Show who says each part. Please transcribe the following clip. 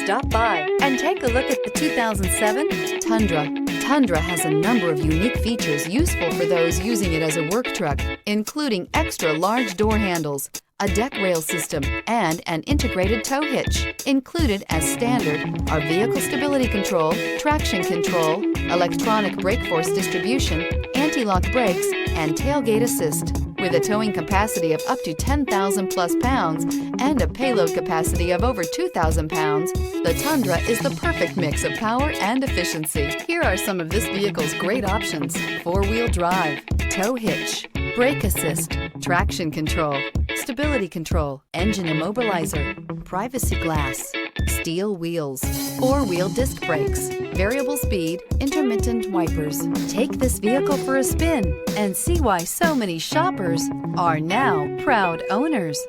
Speaker 1: Stop by and take a look at the 2007 Tundra. Tundra has a number of unique features useful for those using it as a work truck, including extra large door handles, a deck rail system, and an integrated tow hitch. Included as standard are vehicle stability control, traction control, electronic brake force distribution, anti-lock brakes, and tailgate assist. With a towing capacity of up to 10,000 plus pounds and a payload capacity of over 2,000 pounds, the Tundra is the perfect mix of power and efficiency. Here are some of this vehicle's great options: four-wheel drive, tow hitch, brake assist, traction control, stability control, engine immobilizer, privacy glass, steel wheels, four-wheel disc brakes, variable speed, intermittent wipers. Take this vehicle for a spin and see why so many shoppers are now proud owners.